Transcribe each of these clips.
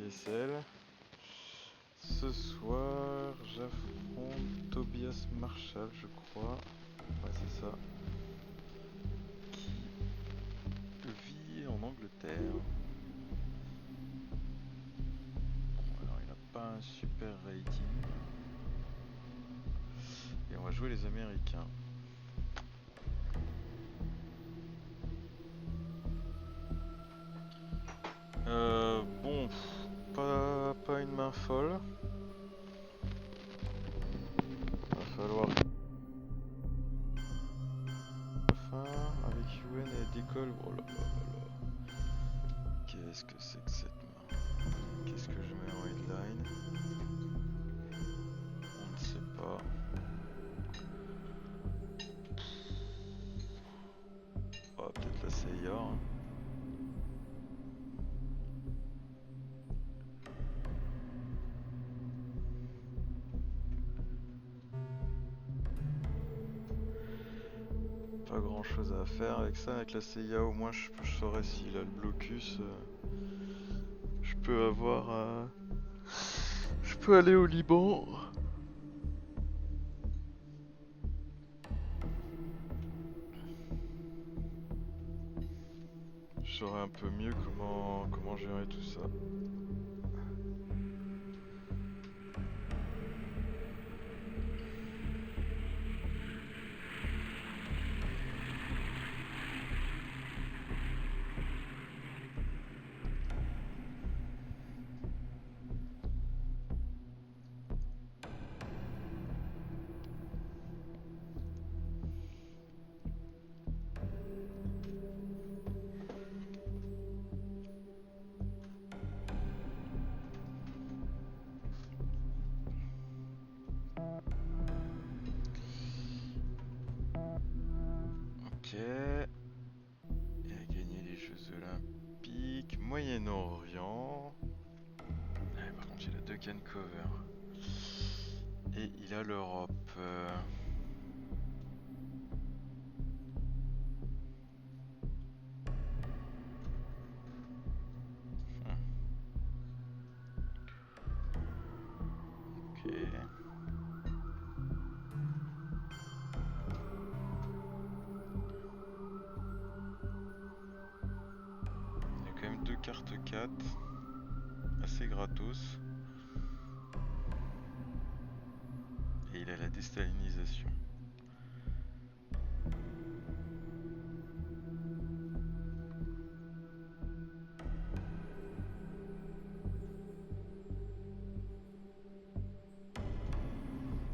vaisselle. Ce soir, j'affronte Tobias Marshall, je crois. Ouais, c'est ça. Qui vit en Angleterre. Bon, alors il n'a pas un super rating. Et on va jouer les Américains. Bon, pas une main folle. Va falloir avec UN et d'école. Oh là là là là. Qu'est-ce que c'est que cette main? Qu'est-ce que je mets en headline? On ne sait pas. Oh, peut-être la CIA. Hein. Pas grand chose à faire avec ça, avec la CIA au moins je saurais s'il a le blocus. Je peux avoir. Je peux aller au Liban. Je saurais un peu mieux comment gérer tout ça. Ok. Il a gagné les Jeux Olympiques, Moyen-Orient. Par contre, il a 2 can cover. Et il a l'Europe. Ok. Il y a quand même 2 cartes 4. Assez gratos. Et il a la déstalinisation.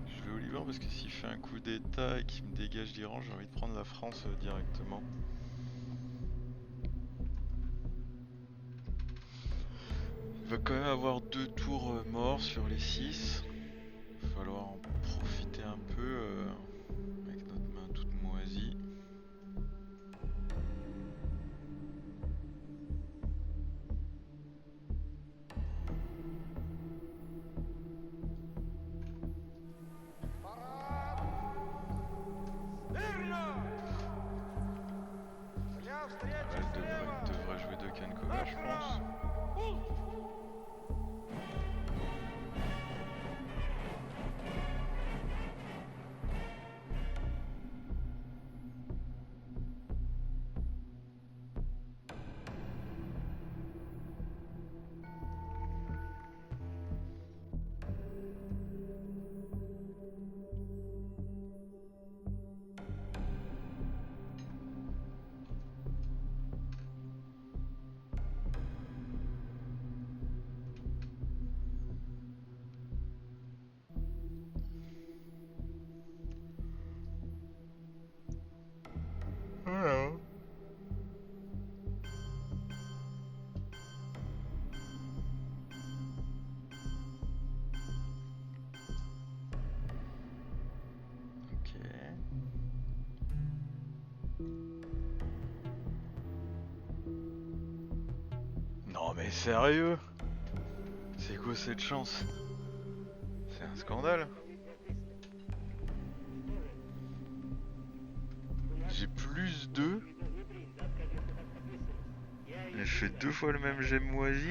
Je vais au Liban parce que s'il fait un coup d'état et qu'il me dégage d'Iran, j'ai envie de prendre la France directement. Il va quand même avoir 2 tours morts sur les 6. Il va falloir en profiter un peu avec notre main toute moisie. Elle devrait jouer 2 can cover, je pense. Voilà. Ok. Non mais sérieux? C'est quoi cette chance? C'est un scandale. J'ai plus 2. Je fais 2 fois le même jet moisi.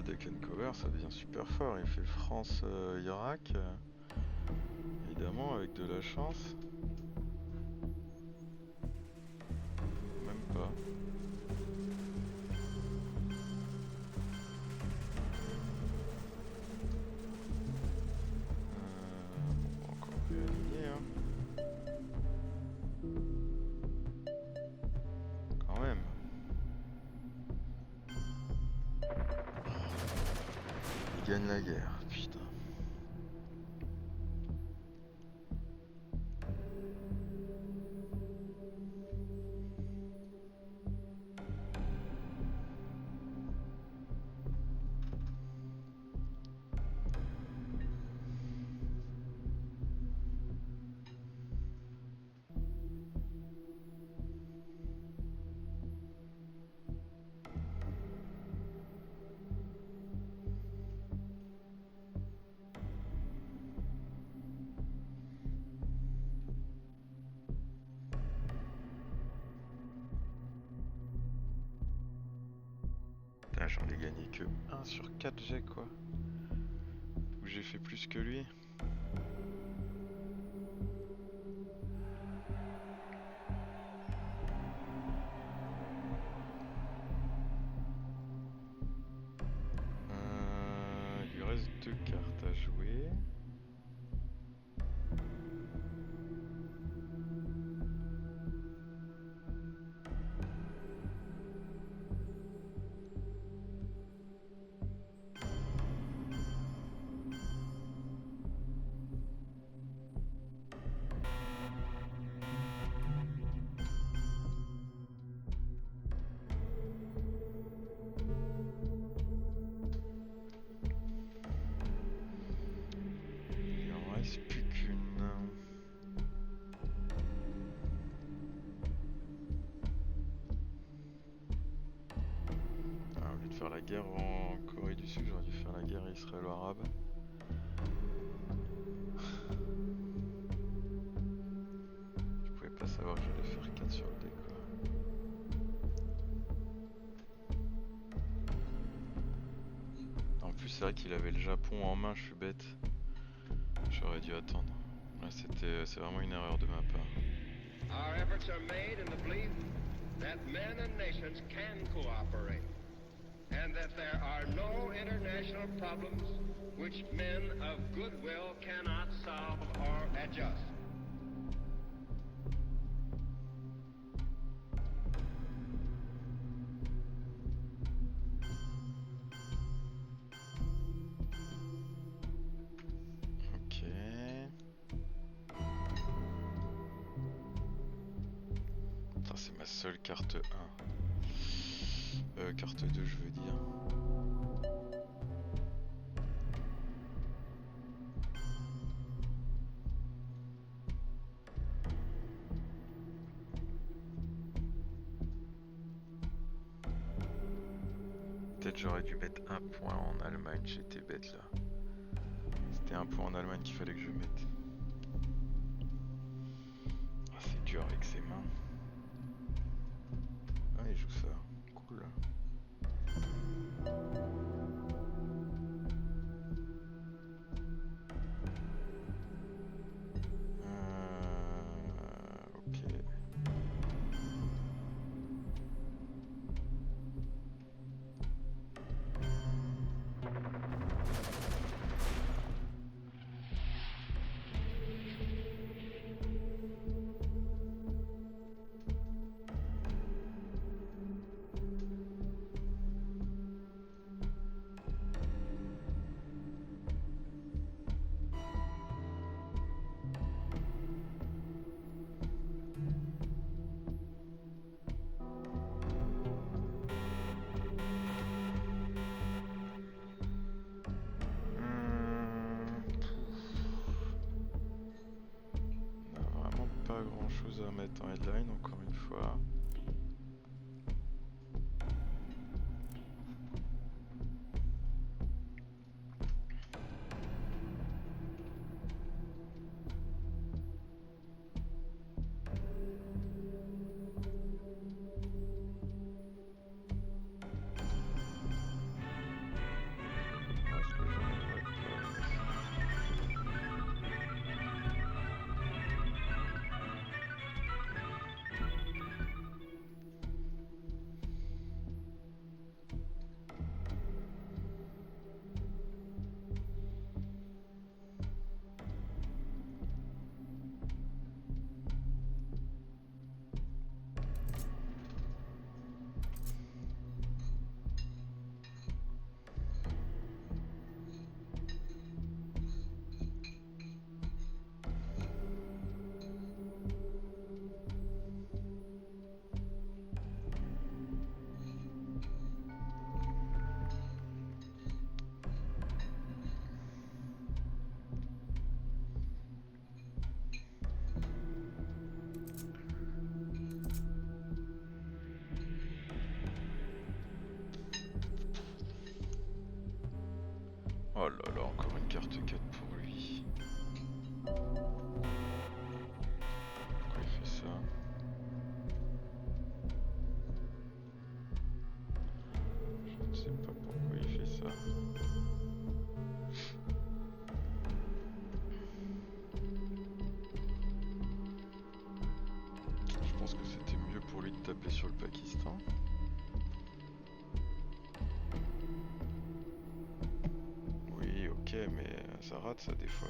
là, Duck and Cover, ça devient super fort. Il fait France-Irak, évidemment, avec de la chance. Même pas. On va encore réaligner, hein. Quand même. Il gagne la guerre, putain. Putain, j'en ai gagné que 1 sur 4 jets, quoi. Ou j'ai fait plus que lui. Il lui reste 2 cartes à jouer. Il en reste plus qu'une. Ah, au lieu de faire la guerre en Corée du Sud, j'aurais dû faire la guerre israélo-arabe. Je pouvais pas savoir que j'allais faire 4 sur le dé, quoi. En plus, c'est vrai qu'il avait le Japon en main, je suis bête. J'aurais dû attendre. Là, c'est vraiment une erreur de ma part. Our efforts are made in the belief that men and nations can cooperate, and that there are no international problems which men of goodwill cannot solve or adjust. Ok. Ça, c'est ma seule carte 1. Carte 2, je veux dire. Peut-être j'aurais dû mettre un point en Allemagne, j'étais bête là. C'était un point en Allemagne qu'il fallait que je mette. Ah, c'est dur avec ses mains. Ah, il joue ça. Cool. Ok. On a vraiment pas grand chose à mettre en headline, encore une fois. carte 4 pour lui. Pourquoi il fait ça? Je ne sais pas pourquoi il fait ça. Je pense que c'était mieux pour lui de taper sur le Pakistan. Oui, ok, mais ça rate ça des fois.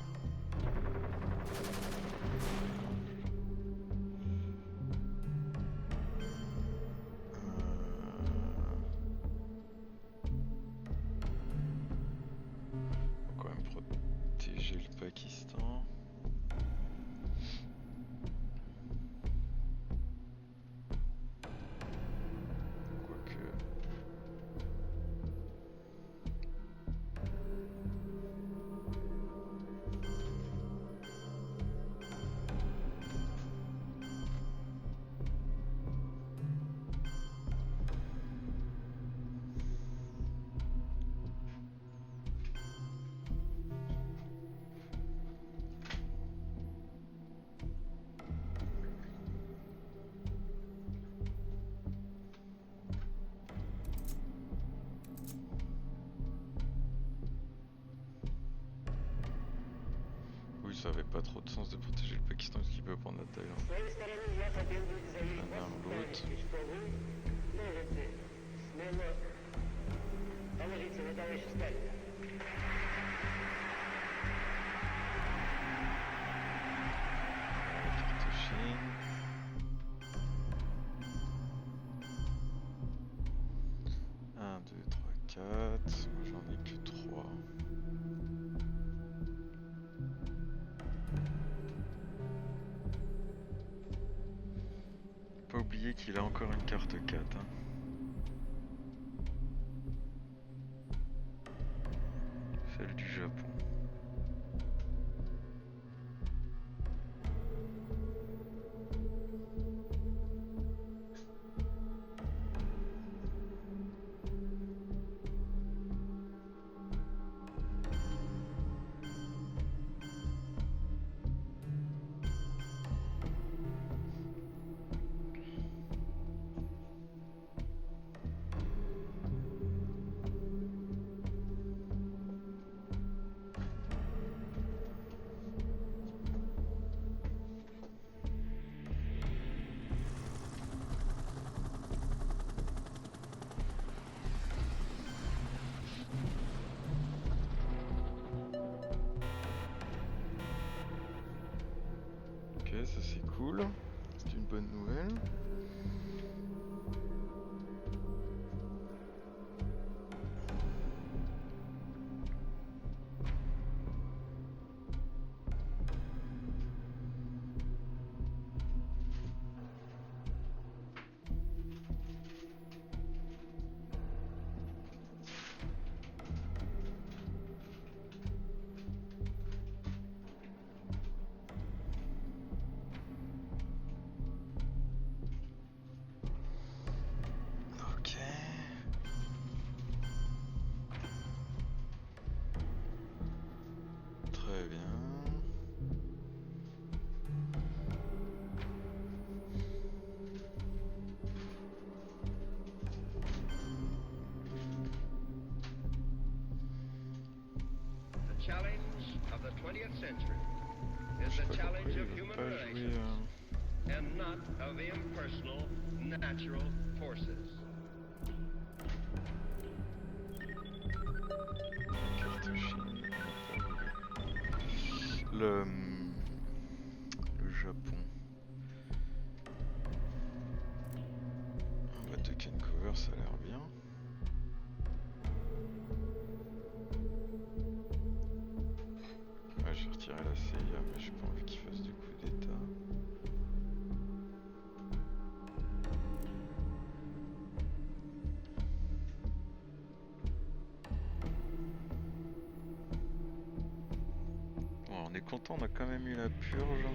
Faut quand même protéger le Pakistan. Quoique. Oui, ça avait pas trop de sens de protéger le Pakistan parce qu'il peut prendre la Thaïlande. Un arme l'autre. Carte Chine. 1, 2, 3, 4. Moi j'en ai que 3. Pas oublier qu'il a encore une carte 4. Hein. Celle du Japon. Ok, ça c'est cool. C'est une bonne nouvelle. Ok. Très bien. The challenge of the 20th century is Je sais the pas pourquoi challenge il of veut human pas jouer. relations and not of impersonal natural forces. Carte Chine. On n'a pas voulu. Le Japon. On va duck and cover, ça a l'air bien. Ouais, je vais retirer la CIA, mais j'ai pas envie qu'il fasse du coup d'état. Bon, on est content, on a quand même eu la purge.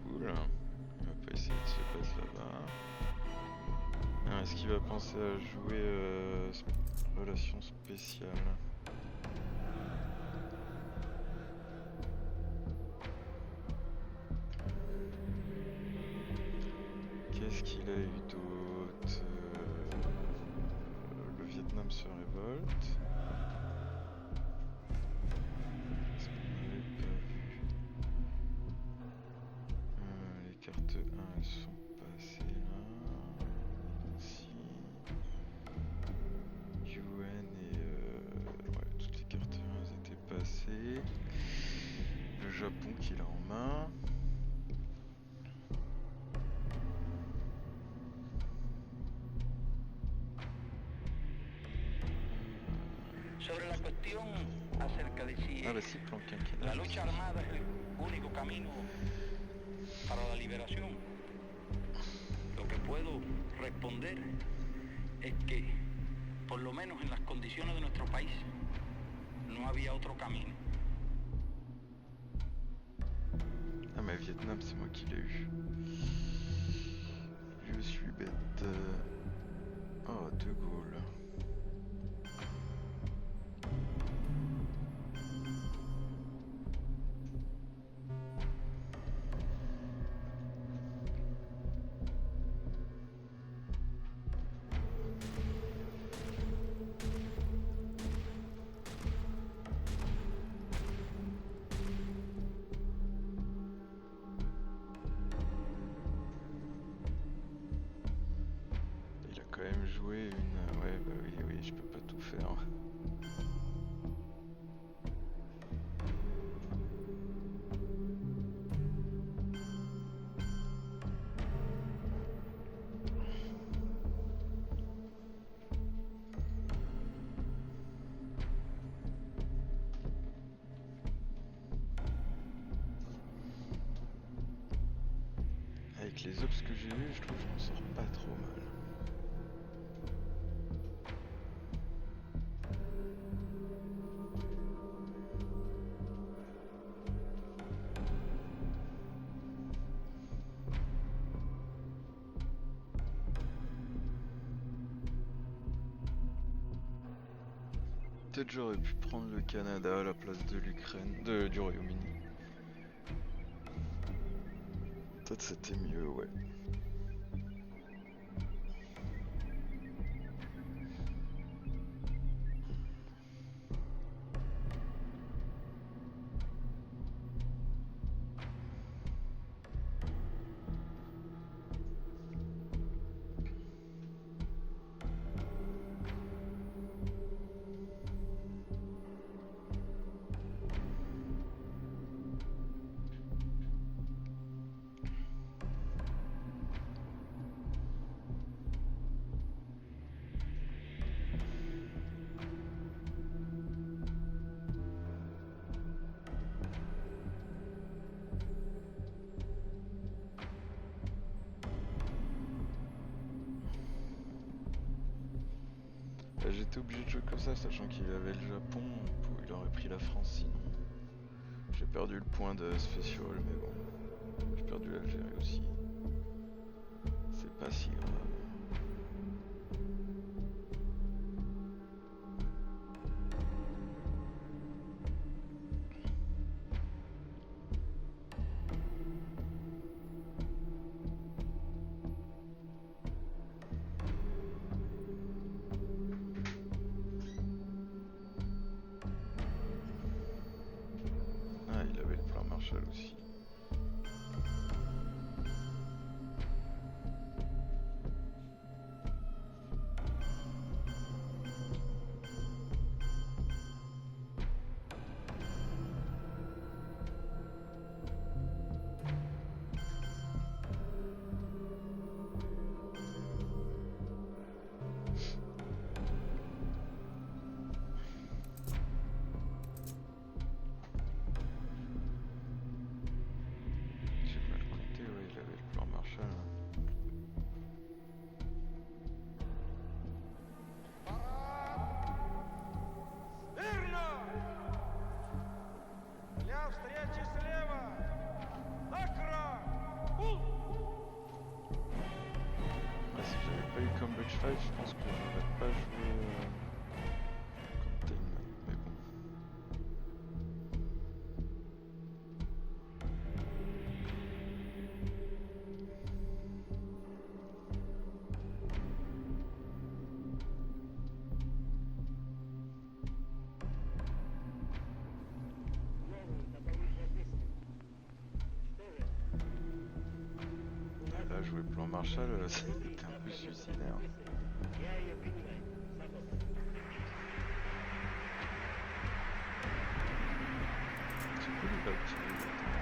Cool. qui va penser à jouer relation spéciale? Qu'est-ce qu'il a eu d'autre? Le Vietnam se révolte. Est-ce qu'on n'avait pas vu? Les cartes 1 elles sont passées là. Si. UN et ouais, toutes les cartes 1 elles étaient passées. Le Japon qu'il a en main. Sobre la cuestión acerca de si Ah bah si, plan quinquennal. la lucha armada es el único camino para la liberación, lo que puedo responder es que, por lo menos en las condiciones de nuestro país, no había otro camino. Ah mais Vietnam c'est moi qui l'ai eu. Je suis bête. Oh, De Gaulle. Il a quand même joué une... Ouais bah oui, je peux pas tout faire. Avec les obs que j'ai eu, je trouve que je m'en sors pas trop mal. Peut-être j'aurais pu prendre le Canada à la place de l'Ukraine, du Royaume-Uni. Peut-être c'était mieux, ouais. J'étais obligé de jouer comme ça, sachant qu'il avait le Japon, il aurait pris la France sinon. J'ai perdu le point de Special, mais bon. J'ai perdu l'Algérie aussi. C'est pas si grave. Ah, il avait le plan Marshall aussi. comme Batch 5, je pense que j'aurais pas joué Containment, mais bon. Là, jouer plan Marshall, c'était un peu suicidaire. C'est cool, il va activer exactement.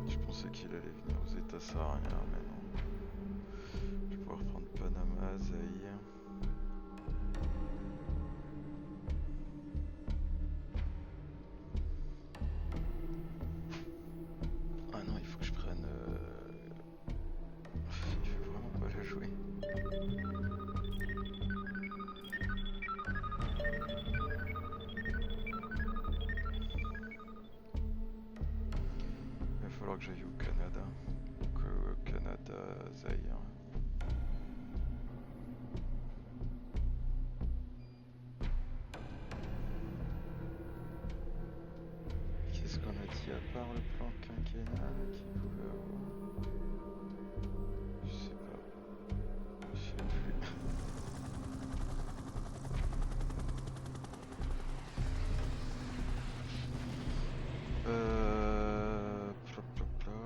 Je pensais qu'il allait venir aux États sahariens, mais non. Je vais pouvoir prendre Panama, Zaïre. Ah non, il faut que je prenne. Il fait vraiment pas la jouer. Il va falloir que j'aille au Canada. Donc, Canada, Zaïre. Qu'est-ce qu'on a dit à part le plan quinquennal qui pouvait avoir? Je sais pas. Je sais plus. Pla, pla, pla.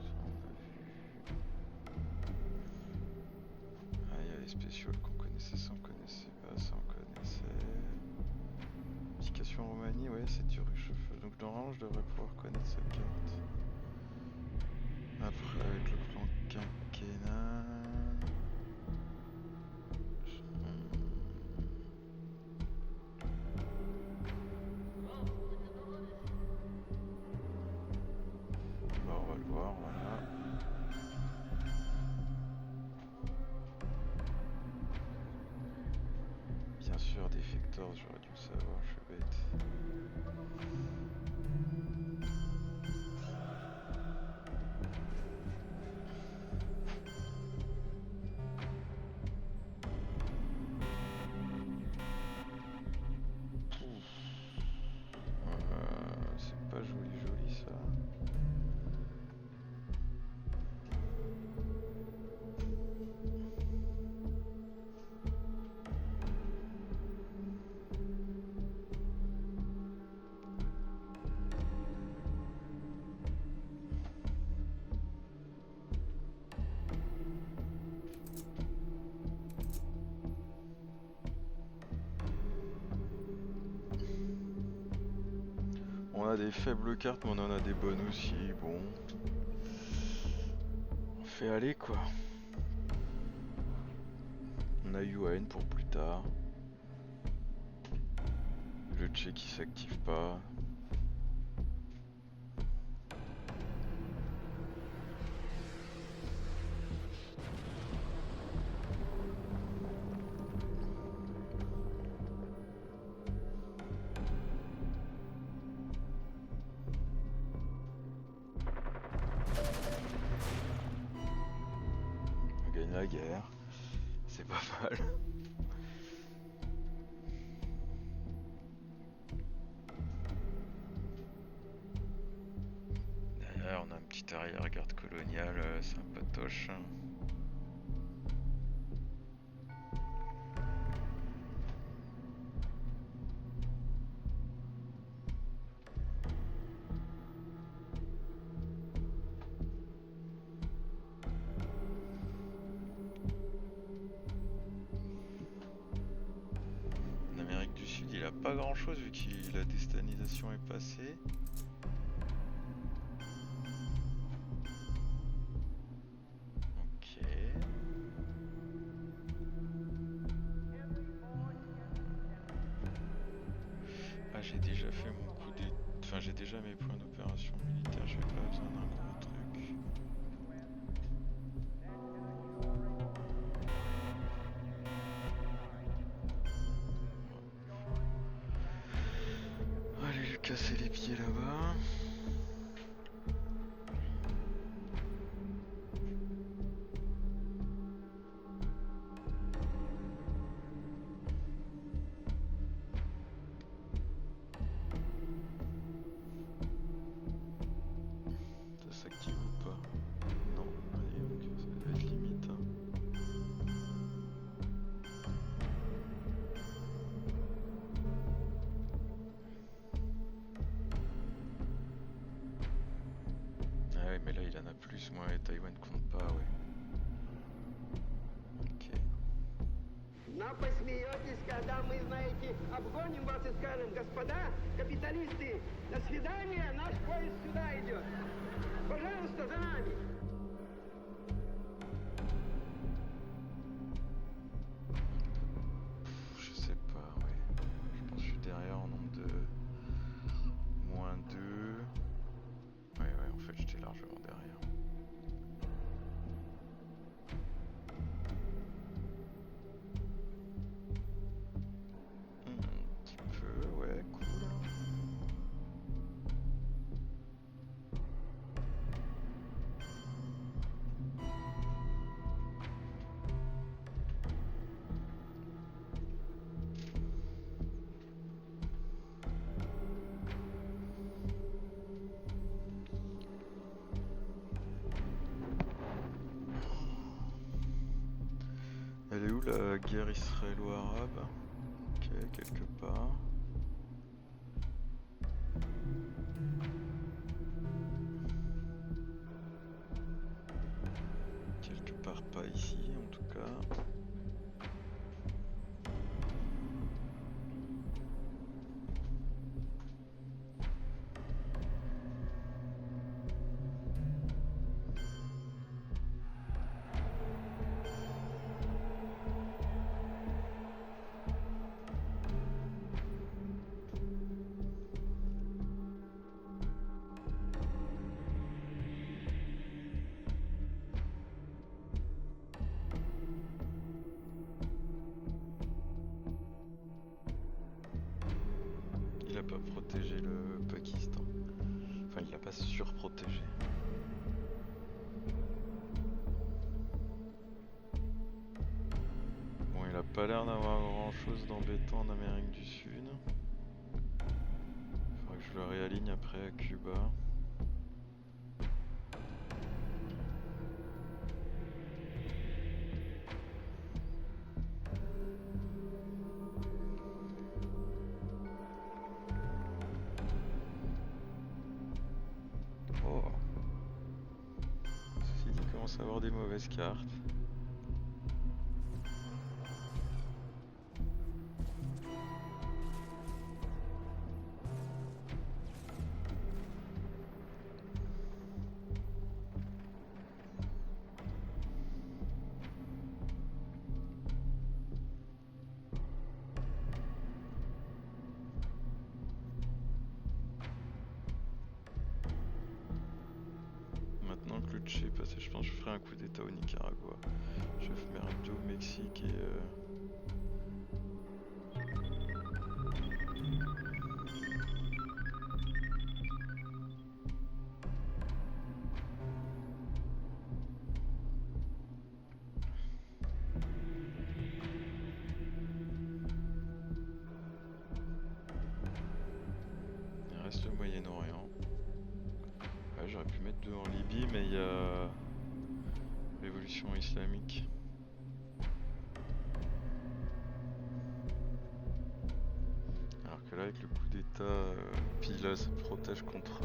Ça, on a vu. Ah, il y a les spéciaux qu'on connaissait, ça on connaissait pas, ça on connaissait. Application Roumanie, ouais, c'est du réchauffage. Donc normalement, je devrais pouvoir connaître cette carte. Après, avec le plan quinquennal. Bah, on va le voir, voilà. Bien sûr, Defectors, j'aurais dû le savoir, je suis bête. C'est pas joli joli ça. On a des faibles cartes, mais on en a des bonnes aussi. Bon, on fait aller quoi. On a UN pour plus tard. Le check qui s'active pas. On gagne la guerre. C'est pas mal. Derrière, on a un petit arrière-garde colonial sympatoche. En Amérique du Sud, il a pas grand chose vu que la déstalinisation est passée. Ok. Ah, j'ai déjà fait mon coup d'état. Enfin, j'ai déjà mes points d'opération militaire, j'ai pas besoin d'un gros truc. посмеетесь, когда мы, знаете, обгоним вас и скажем: господа капиталисты, до свидания, наш поезд сюда идет. Пожалуйста, за нами. Je sais pas, ouais. Je pense que je suis derrière en nombre de -2. Ouais, en fait, j'étais largement derrière. Un petit peu, ouais, cool. Elle est où la guerre israélo-arabe? Ok, quelque part. Quelque part pas ici en tout cas. Il a pas protégé le Pakistan. Enfin, il l'a pas surprotégé. Bon, il a pas l'air d'avoir grand chose d'embêtant en Amérique du Sud. Faudra que je le réaligne après à Cuba. Oh. Si, il commence à avoir des mauvaises cartes. Maintenant que le Che est passé, je pense que je ferai un coup d'état au Nicaragua. Chef Merito au Mexique et il reste le Moyen-Orient. Ouais, j'aurais pu mettre 2 en Libye, mais il y a révolution islamique. Alors que là, avec le coup d'état, puis là, ça protège contre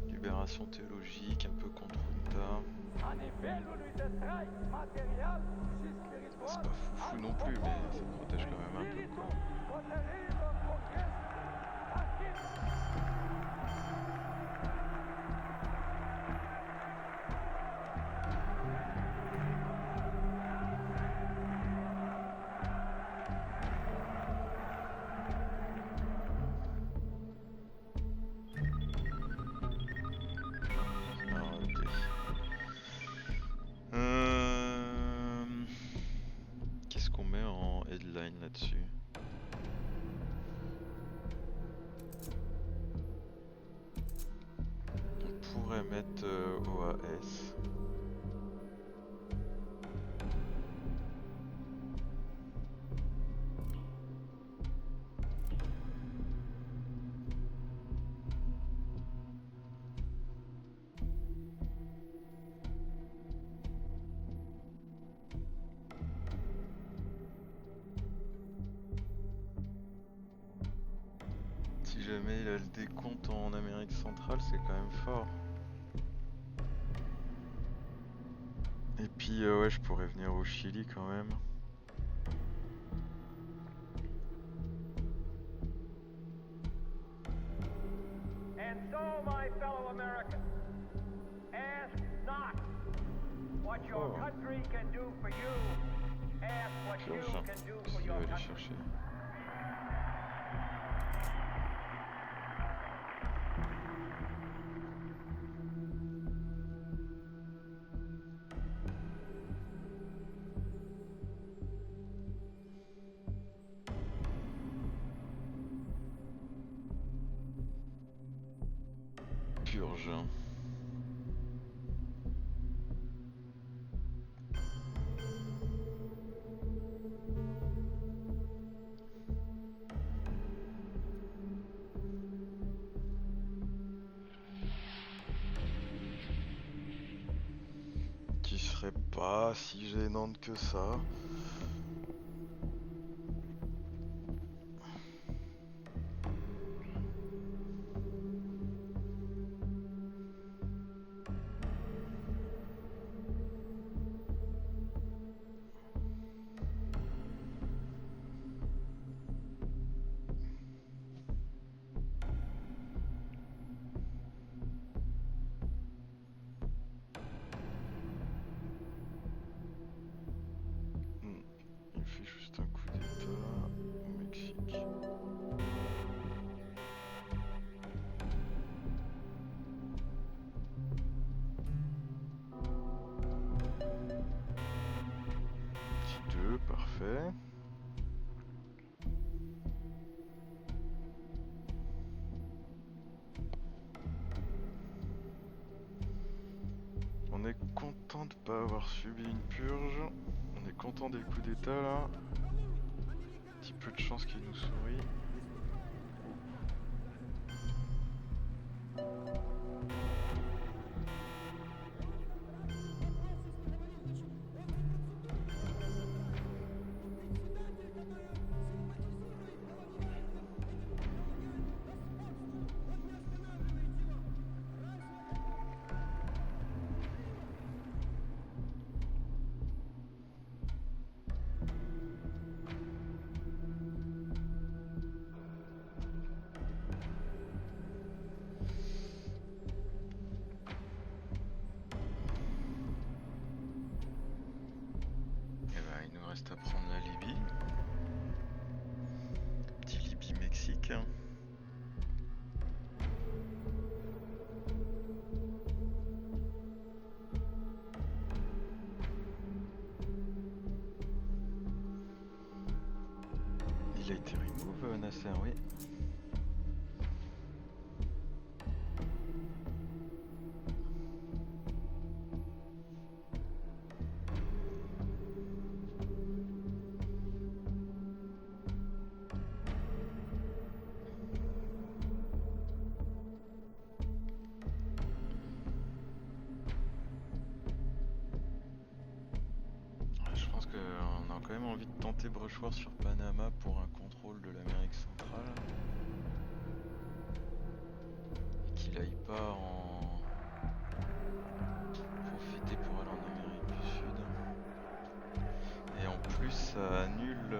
libération théologique, un peu contre Junta. C'est pas foufou non plus, mais ça protège quand même un peu, quoi. Alors, ok. Qu'est-ce qu'on met en headline là-dessus? On pourrait mettre OAS. Si jamais il a le décompte en Amérique centrale, c'est quand même fort. Et puis ouais, je pourrais venir au Chili quand même. so, my fellow Americans, ask not what your Oh. country can do for you. Ask what you Purge. can do Qu'est-ce for qu'il your va aller country. chercher? Purge. Qui serait pas si gênante que ça. Il fait juste un coup d'état au Mexique. Petit 2, parfait. On est content de pas avoir subi une purge. On est content des coups d'état là. Petit peu de chance qu'il nous sourit. Et bah, il nous reste à prendre la Libye. Petit Libye-Mexique. Il a été remove, Nasser, oui. Je pense qu'on a quand même envie de tenter Brushworth sur Panama pour un contrôle de l'Amérique centrale. Et qu'il aille pas en profiter pour aller en Amérique du Sud. Et en plus ça annule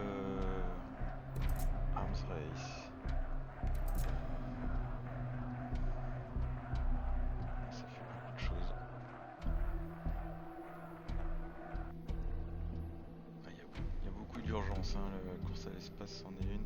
Arms Race. Ça fait beaucoup de choses. Il y a beaucoup d'urgence, hein, la course à l'espace c'en est une.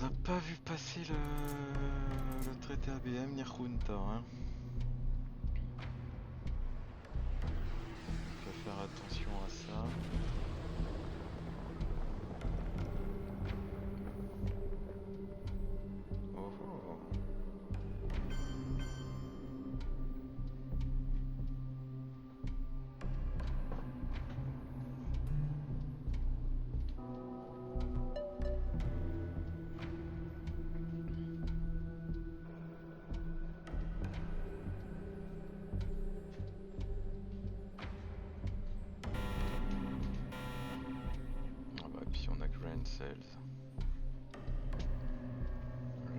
n'a pas vu passer le traité ABM ni Junta. Hein. Faut faire attention à ça. Oh oh. Ah bah, et puis on a Grand Sales.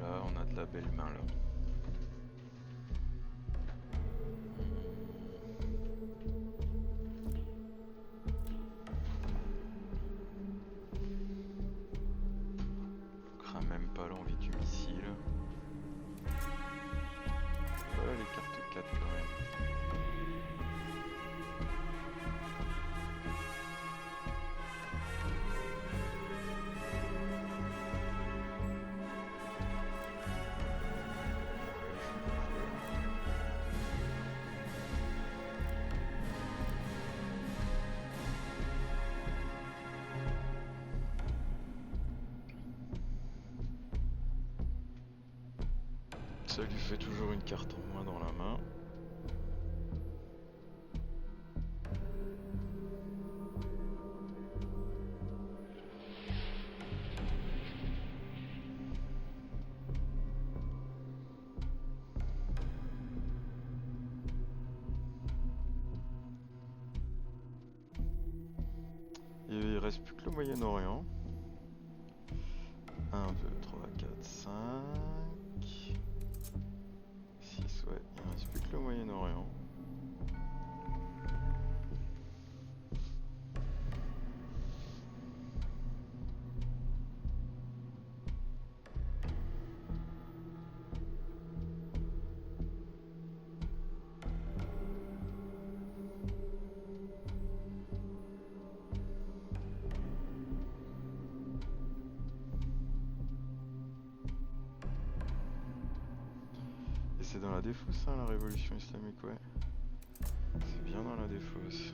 Là, on a de la belle main là. On craint même pas l'envie du missile. Voilà les cartes 4 quand même. Ça lui fait toujours une carte en moins dans la main. Et il reste plus que le Moyen-Orient. 1, 2, 3, 4, 5... 6, ouais, il reste plus que le Moyen-Orient. Et c'est dans la défausse, hein, la révolution islamique, ouais. C'est bien dans la défausse.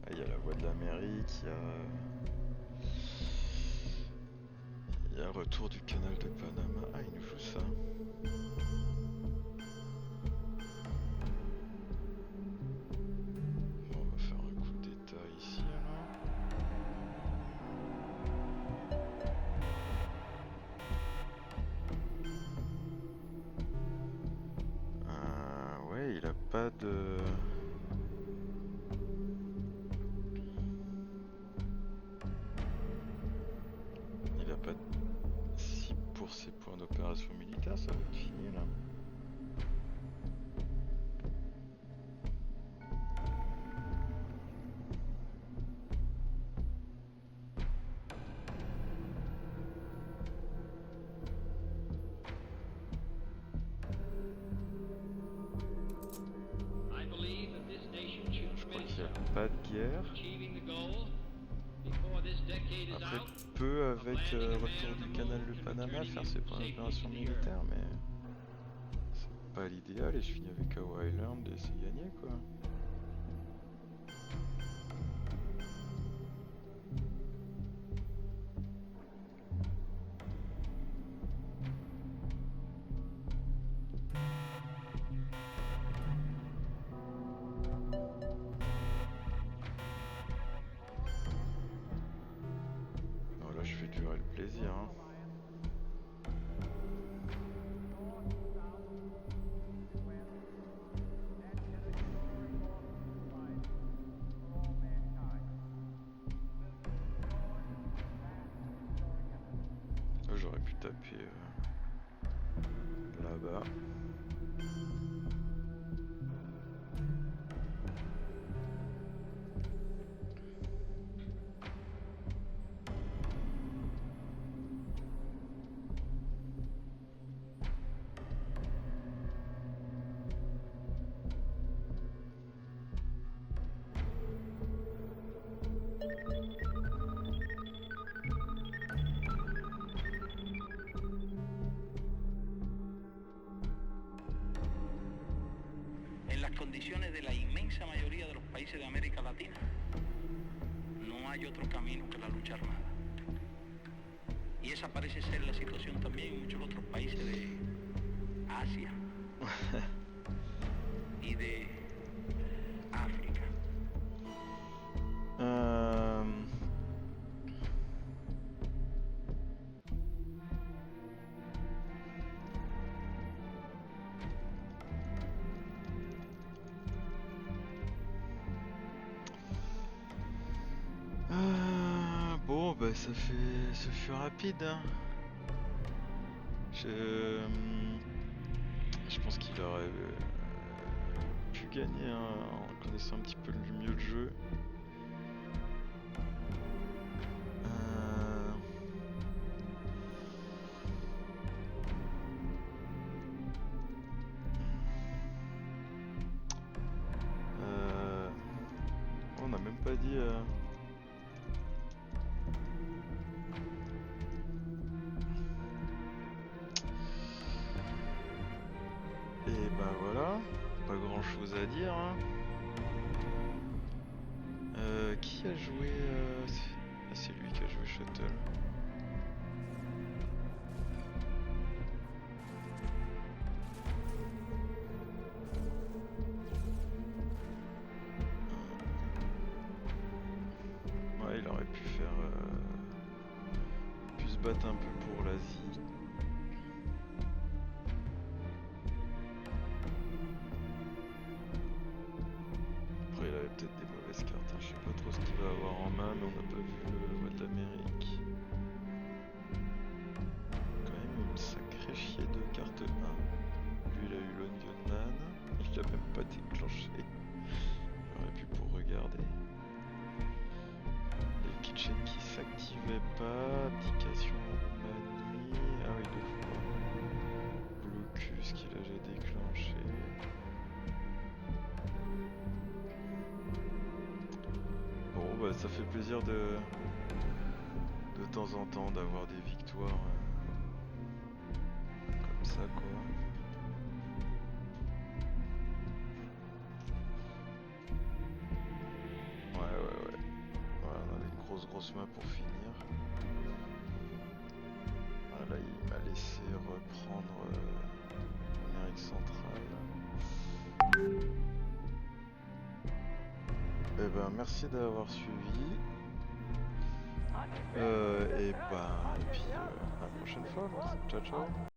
Ah, il y a la voie de l'Amérique, il y a le retour du canal de Panama. Ah, il nous faut ça. Bon, on va faire un coup d'état ici alors. Ouais, il a pas de... Il a pas de... Si pour ses points d'opération militaire, ça va être fini là. I believe that this nation should Je crois commit qu'il n'y itself a pas de guerre. to achieving the goal before this decade is Après, out. peut avec retour du canal de Panama faire ses points d'opération militaire, mais c'est pas l'idéal. Et je finis avec Hawaii Island et c'est gagné quoi. Non, là je fais durer le plaisir. Hein. Là, j'aurais pu taper là-bas. condiciones de la inmensa mayoría de los países de América Latina, no hay otro camino que la lucha armada. Y esa parece ser la situación también en muchos otros países de Asia y de África. Bon, bah ça fut rapide. Hein. Je pense qu'il aurait pu gagner en connaissant un petit peu mieux le jeu. On n'a même pas dit... Et ben voilà, pas grand chose à dire. Hein. Qui a joué c'est lui qui a joué Shuttle. Ouais, il aurait pu faire... pu se battre un peu pour l'Asie. Après, il avait peut-être des mauvaises cartes. Hein. Je sais pas trop ce qu'il va avoir en main, mais on n'a pas vu le vote de l'Amérique. Quand même une sacrée chier de carte 1. Lui, il a eu l'Onion Man. Il l'a même pas déclenché. J'aurais pu pour regarder. Les kitchen qui s'activaient pas. Abdication en Roumanie. Ah oui, 2 fois. Blocus qu'il a déjà déclenché. Bon, bah ça fait plaisir de temps en temps d'avoir des victoires comme ça, quoi. Ouais. Voilà, on a des grosses mains pour finir. Voilà, il m'a laissé reprendre l'Amérique centrale. Eh ben, merci d'avoir suivi. Et puis à la prochaine fois. Ciao.